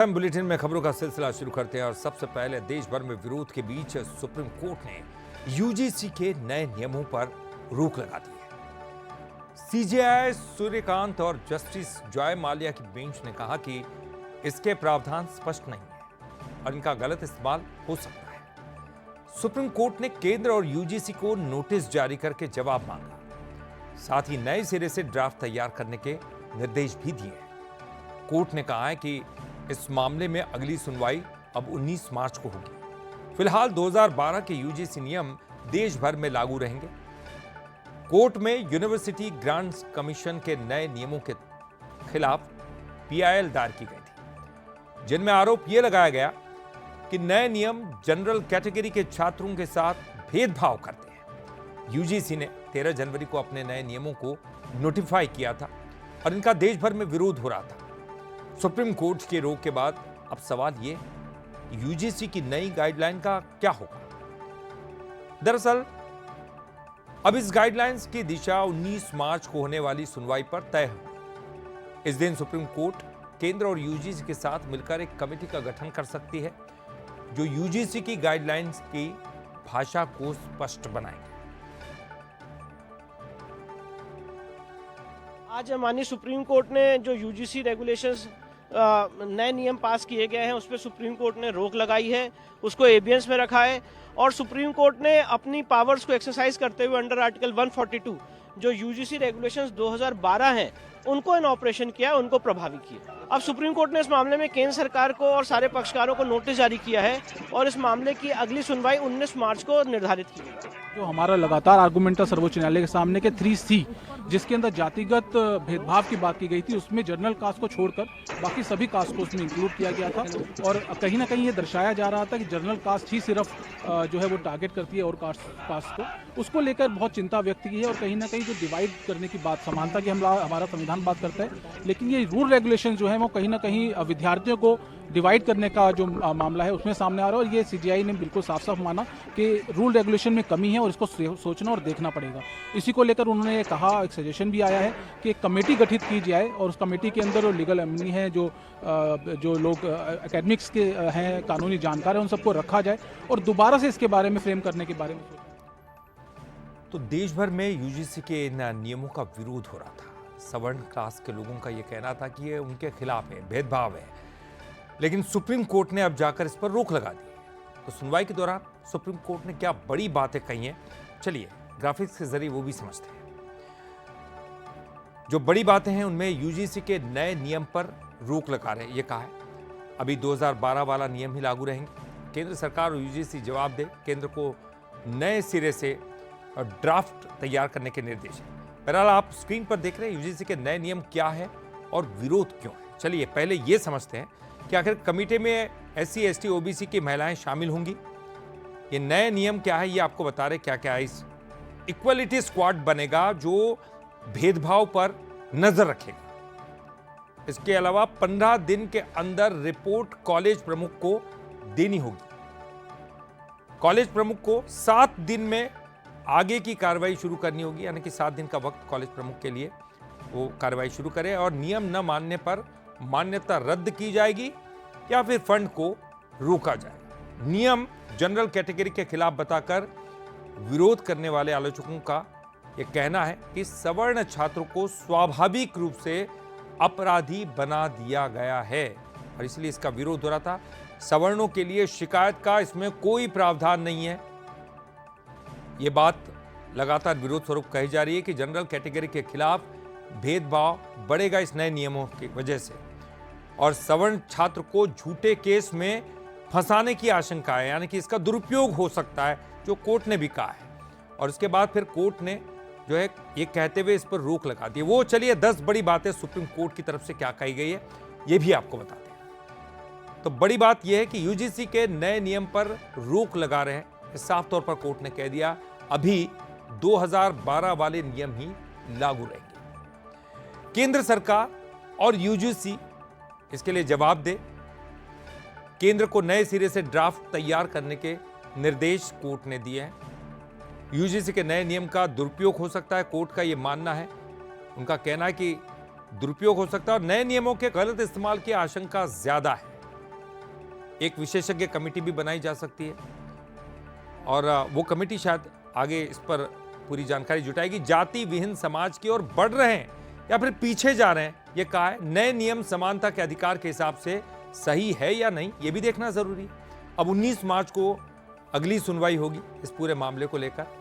Bulletin में खबरों का सिलसिला शुरू करते हैं और सबसे पहले देश भर में विरोध के बीच सुप्रीम कोर्ट ने यूजीसी के नए नियमों पर रोक लगा दी है। सीजेआई सूर्यकांत और जस्टिस जॉय माल्या की बेंच ने कहा कि इसके प्रावधान स्पष्ट नहीं है और इनका गलत इस्तेमाल हो सकता है। सुप्रीम कोर्ट ने केंद्र और यूजीसी को नोटिस जारी करके जवाब मांगा, साथ ही नए सिरे से ड्राफ्ट तैयार करने के निर्देश भी दिए। कोर्ट ने कहा है कि इस मामले में अगली सुनवाई अब 19 मार्च को होगी। फिलहाल 2012 के यूजीसी नियम देश भर में लागू रहेंगे। कोर्ट में यूनिवर्सिटी ग्रांट्स कमीशन के नए नियमों के खिलाफ पीआईएल दायर की गई थी, जिनमें आरोप यह लगाया गया कि नए नियम जनरल कैटेगरी के छात्रों के साथ भेदभाव करते हैं। यूजीसी ने 13 जनवरी को अपने नए नियमों को नोटिफाई किया था और इनका देश भर में विरोध हो रहा था। सुप्रीम कोर्ट के रोक के बाद अब सवाल ये, यूजीसी की नई गाइडलाइन का क्या होगा? दरअसल अब इस गाइडलाइंस की दिशा 19 मार्च को होने वाली सुनवाई पर तय है। इस दिन सुप्रीम कोर्ट केंद्र और यूजीसी के साथ मिलकर एक कमेटी का गठन कर सकती है, जो यूजीसी की गाइडलाइंस की भाषा को स्पष्ट बनाएगी। आज माननीय सुप्रीम कोर्ट ने जो यूजीसी रेगुलेशंस नए नियम पास किए गए हैं उस पर सुप्रीम कोर्ट ने रोक लगाई है, उसको एबियंस में रखा है और सुप्रीम कोर्ट ने अपनी पावर्स को एक्सरसाइज करते हुए अंडर आर्टिकल 142 जो यूजीसी रेगुलेशंस 2012 हैं उनको इन ऑपरेशन किया, उनको प्रभावी किया। अब सुप्रीम कोर्ट ने इस मामले में केंद्र सरकार को और सारे पक्षकारों को नोटिस जारी किया है और इस मामले की अगली सुनवाई 19 मार्च को निर्धारित की गई। जो हमारा लगातार आर्गुमेंट था सर्वोच्च न्यायालय के सामने के 3C, जिसके अंदर जातिगत भेदभाव की बात की गई थी, उसमें जनरल कास्ट को छोड़कर बाकी सभी कास्ट को उसमें इंक्लूड किया गया था और कहीं ना कहीं ये दर्शाया जा रहा था कि जनरल कास्ट ही सिर्फ जो है वो टारगेट करती है और कास्ट को, उसको लेकर बहुत चिंता व्यक्त की है और कहीं ना कहीं जो डिवाइड करने की बात, समानता की हमारा संविधान बात करता है, लेकिन ये रूल रेगुलेशन जो है वो कहीं ना कहीं विद्यार्थियों को डिवाइड करने का जो मामला है उसमें सामने आ रहा है और ये सीजीआई ने बिल्कुल साफ साफ माना कि रूल रेगुलेशन में कमी है और इसको सोचना और देखना पड़ेगा। इसी को लेकर उन्होंने कहा, एक सजेशन भी आया है कि एक कमेटी गठित की जाए और उस कमेटी के अंदर जो लीगल एमनी है, जो लोग एकेडमिक्स के हैं, कानूनी जानकार हैं, उन सबको रखा जाए और दोबारा से इसके बारे में फ्रेम करने के बारे में। तो देश भर में यूजीसी के इन नियमों का विरोध हो रहा था। सवर्ण क्लास के लोगों का यह कहना था कि ये उनके खिलाफ है, भेदभाव है, लेकिन सुप्रीम कोर्ट ने अब जाकर इस पर रोक लगा दी है। तो सुनवाई के दौरान सुप्रीम कोर्ट ने क्या बड़ी बातें कही हैं, चलिए ग्राफिक्स के जरिए वो भी समझते हैं। जो बड़ी बातें हैं उनमें यूजीसी के नए नियम पर रोक लगा रहे हैं। ये कहा है अभी 2012 वाला नियम ही लागू रहेंगे। केंद्र सरकार और यूजीसी जवाब दे, केंद्र को नए सिरे से ड्राफ्ट तैयार करने के निर्देश है। बहरहाल आप स्क्रीन पर देख रहे हैं यूजीसी के नए नियम क्या है और विरोध क्यों है। चलिए पहले ये समझते हैं कि आखिर कमेटी में SC, ST, OBC की महिलाएं शामिल होंगी। ये नए नियम क्या है ये आपको बता रहे क्या क्या है। इस इक्वलिटी स्क्वाड बनेगा जो भेदभाव पर नजर रखेगा। इसके अलावा 15 दिन के अंदर रिपोर्ट कॉलेज प्रमुख को देनी होगी। कॉलेज प्रमुख को 7 दिन में आगे की कार्रवाई शुरू करनी होगी, यानी कि 7 दिन का वक्त कॉलेज प्रमुख के लिए वो कार्रवाई शुरू करे और नियम न मानने पर मान्यता रद्द की जाएगी या फिर फंड को रोका जाएगा। नियम जनरल कैटेगरी के खिलाफ बताकर विरोध करने वाले आलोचकों का यह कहना है कि सवर्ण छात्रों को स्वाभाविक रूप से अपराधी बना दिया गया है और इसलिए इसका विरोध हो रहा था। सवर्णों के लिए शिकायत का इसमें कोई प्रावधान नहीं है। यह बात लगातार विरोध स्वरूप कही जा रही है कि जनरल कैटेगरी के खिलाफ भेदभाव बढ़ेगा इस नए नियमों की वजह से और सवर्ण छात्र को झूठे केस में फंसाने की आशंका है, यानी कि इसका दुरुपयोग हो सकता है, जो कोर्ट ने भी कहा है। और इसके बाद फिर कोर्ट ने जो है ये कहते हुए इस पर रोक लगा दी। वो चलिए 10 बड़ी बातें सुप्रीम कोर्ट की तरफ से क्या कही गई है ये भी आपको बताते हैं। तो बड़ी बात यह है कि यूजीसी के नए नियम पर रोक लगा रहे हैं। साफ तौर पर कोर्ट ने कह दिया अभी 2012 वाले नियम ही लागू रहेंगे। केंद्र सरकार और यूजीसी इसके लिए जवाब दे, केंद्र को नए सिरे से ड्राफ्ट तैयार करने के निर्देश कोर्ट ने दिए हैं। यूजीसी के नए नियम का दुरुपयोग हो सकता है, कोर्ट का यह मानना है। उनका कहना है कि दुरुपयोग हो सकता है और नए नियमों के गलत इस्तेमाल की आशंका ज्यादा है। एक विशेषज्ञ कमेटी भी बनाई जा सकती है और वो कमेटी शायद आगे इस पर पूरी जानकारी जुटाएगी। जाति विहीन समाज की ओर बढ़ रहे हैं या फिर पीछे जा रहे हैं, ये कहा है। नए नियम समानता के अधिकार के हिसाब से सही है या नहीं, ये भी देखना जरूरी है। अब 19 मार्च को अगली सुनवाई होगी इस पूरे मामले को लेकर।